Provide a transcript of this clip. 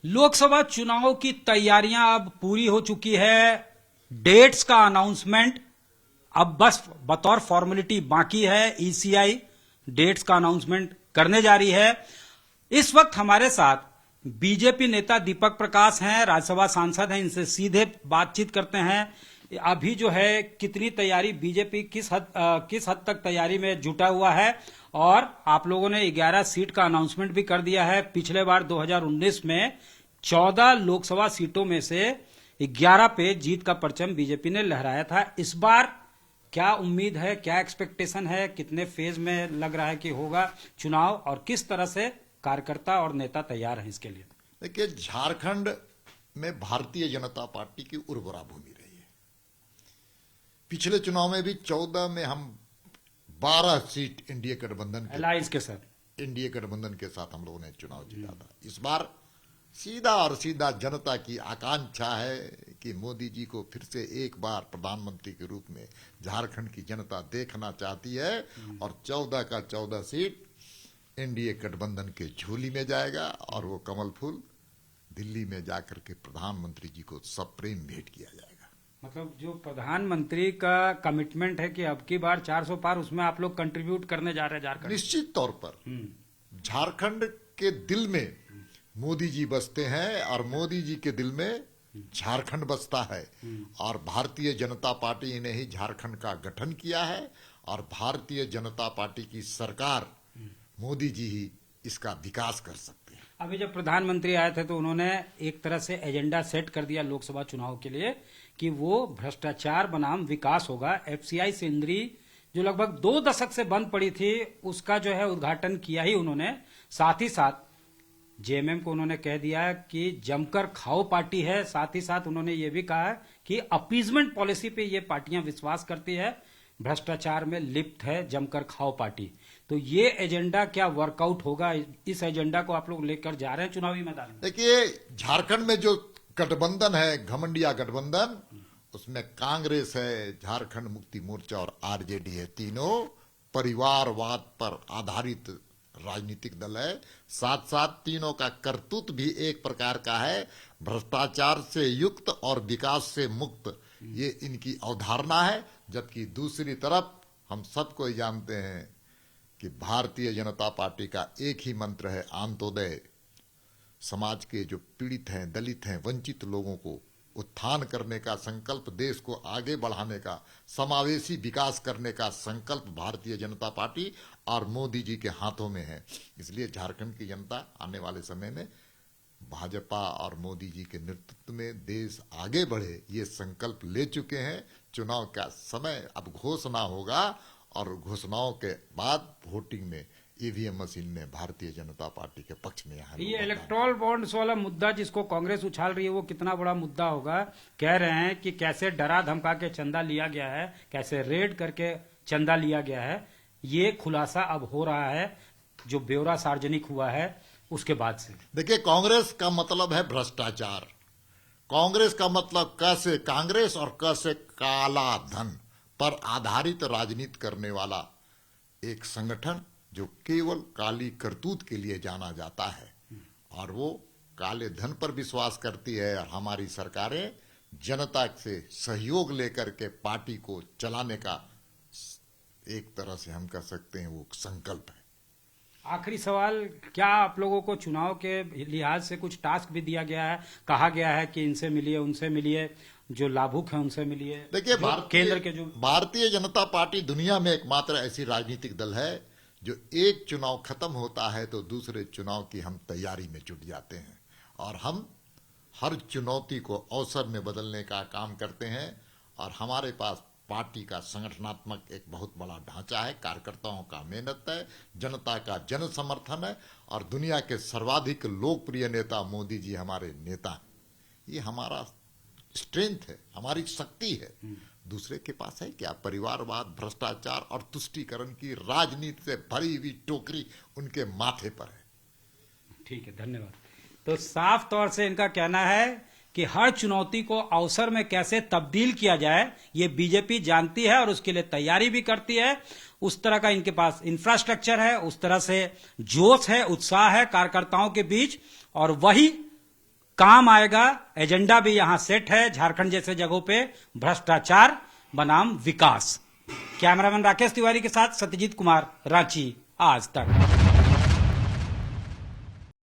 लोकसभा चुनाव की तैयारियां अब पूरी हो चुकी है। डेट्स का अनाउंसमेंट अब बस बतौर फॉर्मेलिटी बाकी है। ईसीआई डेट्स का अनाउंसमेंट करने जा रही है। इस वक्त हमारे साथ बीजेपी नेता दीपक प्रकाश हैं, राज्यसभा सांसद हैं। इनसे सीधे बातचीत करते हैं। अभी जो है कितनी तैयारी, बीजेपी किस हद तक तैयारी में जुटा हुआ है, और आप लोगों ने 11 सीट का अनाउंसमेंट भी कर दिया है। पिछले बार 2019 में 14 लोकसभा सीटों में से 11 पे जीत का परचम बीजेपी ने लहराया था। इस बार क्या उम्मीद है, क्या एक्सपेक्टेशन है, कितने फेज में लग रहा है कि होगा चुनाव, और किस तरह से कार्यकर्ता और नेता तैयार हैं इसके लिए? देखिए, झारखंड में भारतीय जनता पार्टी की उर्वरा भूमि रही है। पिछले चुनाव में भी 14 में हम 12 सीट एनडीए गठबंधन अलायंस के साथ एनडीए गठबंधन के साथ हम लोगों ने चुनाव जीता था। इस बार सीधा और सीधा जनता की आकांक्षा है कि मोदी जी को फिर से एक बार प्रधानमंत्री के रूप में झारखंड की जनता देखना चाहती है, और 14 का 14 सीट एनडीए गठबंधन के झोली में जाएगा, और वो कमल फूल दिल्ली में जाकर के प्रधानमंत्री जी को सप्रेम भेंट किया जाएगा। मतलब जो प्रधानमंत्री का कमिटमेंट है कि अब की बार 400 पार, उसमें आप लोग कंट्रीब्यूट करने जा रहे हैं झारखंड। निश्चित तौर पर झारखंड के दिल में मोदी जी बसते हैं, और मोदी जी के दिल में झारखंड बसता है। और भारतीय जनता पार्टी ने ही झारखंड का गठन किया है, और भारतीय जनता पार्टी की सरकार, मोदी जी ही इसका विकास कर सकते हैं। अभी जब प्रधानमंत्री आए थे तो उन्होंने एक तरह से एजेंडा सेट कर दिया लोकसभा चुनाव के लिए कि वो भ्रष्टाचार बनाम विकास होगा। एफसीआई सेंद्री जो लगभग 2 दशक से बंद पड़ी थी, उसका जो है उद्घाटन किया ही उन्होंने। साथ ही साथ जेएमएम को उन्होंने कह दिया कि जमकर खाओ पार्टी है। साथ ही साथ उन्होंने ये भी कहा कि अपीजमेंट पॉलिसी पे ये पार्टियां विश्वास करती है, भ्रष्टाचार में लिप्त है जमकर खाओ पार्टी। तो ये एजेंडा क्या वर्कआउट होगा? इस एजेंडा को आप लोग लेकर जा रहे हैं चुनावी मैदान में? देखिए, झारखंड में जो गठबंधन है, घमंडिया गठबंधन, उसमें कांग्रेस है, झारखंड मुक्ति मोर्चा और आरजेडी है। तीनों परिवारवाद पर आधारित राजनीतिक दल है। साथ साथ तीनों का करतूत भी एक प्रकार का है, भ्रष्टाचार से युक्त और विकास से मुक्त, ये इनकी अवधारणा है। जबकि दूसरी तरफ हम सबको जानते हैं कि भारतीय जनता पार्टी का एक ही मंत्र है, अंत्योदय। समाज के जो पीड़ित हैं, दलित हैं, वंचित लोगों को उत्थान करने का संकल्प, देश को आगे बढ़ाने का, समावेशी विकास करने का संकल्प भारतीय जनता पार्टी और मोदी जी के हाथों में है। इसलिए झारखंड की जनता आने वाले समय में भाजपा और मोदी जी के नेतृत्व में देश आगे बढ़े, ये संकल्प ले चुके हैं। चुनाव का समय अब घोषणा होगा, और घोषणाओं के बाद वोटिंग में ईवीएम मशीन में भारतीय जनता पार्टी के पक्ष में यहाँ ये इलेक्ट्रॉल बॉन्ड्स वाला मुद्दा जिसको कांग्रेस उछाल रही है, वो कितना बड़ा मुद्दा होगा? कह रहे हैं कि कैसे डरा धमका के चंदा लिया गया है, कैसे रेड करके चंदा लिया गया है। ये खुलासा अब हो रहा है, जो ब्यौरा सार्वजनिक हुआ है उसके बाद से। देखिए, कांग्रेस का मतलब है भ्रष्टाचार। कांग्रेस का मतलब कैसे कांग्रेस, और कैसे काला धन पर आधारित राजनीति करने वाला एक संगठन जो केवल काली करतूत के लिए जाना जाता है, और वो काले धन पर विश्वास करती है। और हमारी सरकारें जनता से सहयोग लेकर के पार्टी को चलाने का एक तरह से हम कह सकते हैं वो संकल्प है। आखिरी सवाल, क्या आप लोगों को चुनाव के लिहाज से कुछ टास्क भी दिया गया है? कहा गया है कि इनसे मिलिए, उनसे मिलिए, जो लाभुक हैं उनसे मिलिए? देखिए, केंद्र के जो भारतीय जनता पार्टी दुनिया में एकमात्र ऐसी राजनीतिक दल है जो एक चुनाव खत्म होता है तो दूसरे चुनाव की हम तैयारी में जुट जाते हैं, और हम हर चुनौती को अवसर में बदलने का काम करते हैं। और हमारे पास पार्टी का संगठनात्मक एक बहुत बड़ा ढांचा है, कार्यकर्ताओं का मेहनत है, जनता का जन समर्थन है, और दुनिया के सर्वाधिक लोकप्रिय नेता मोदी जी हमारे नेता हैं। ये हमारा स्ट्रेंथ है, हमारी शक्ति है। दूसरे के पास है क्या? परिवारवाद, भ्रष्टाचार और तुष्टीकरण की राजनीति से भरी हुई टोकरी उनके माथे पर है। ठीक है, धन्यवाद। तो साफ तौर से इनका कहना है कि हर चुनौती को अवसर में कैसे तब्दील किया जाए, ये बीजेपी जानती है और उसके लिए तैयारी भी करती है। उस तरह का इनके पास इंफ्रास्ट्रक्चर है, उस तरह से जोश है, उत्साह है कार्यकर्ताओं के बीच, और वही काम आएगा। एजेंडा भी यहां सेट है, झारखंड जैसे जगहों पे भ्रष्टाचार बनाम विकास। कैमरामैन राकेश तिवारी के साथ सत्यजीत कुमार, रांची, आज तक।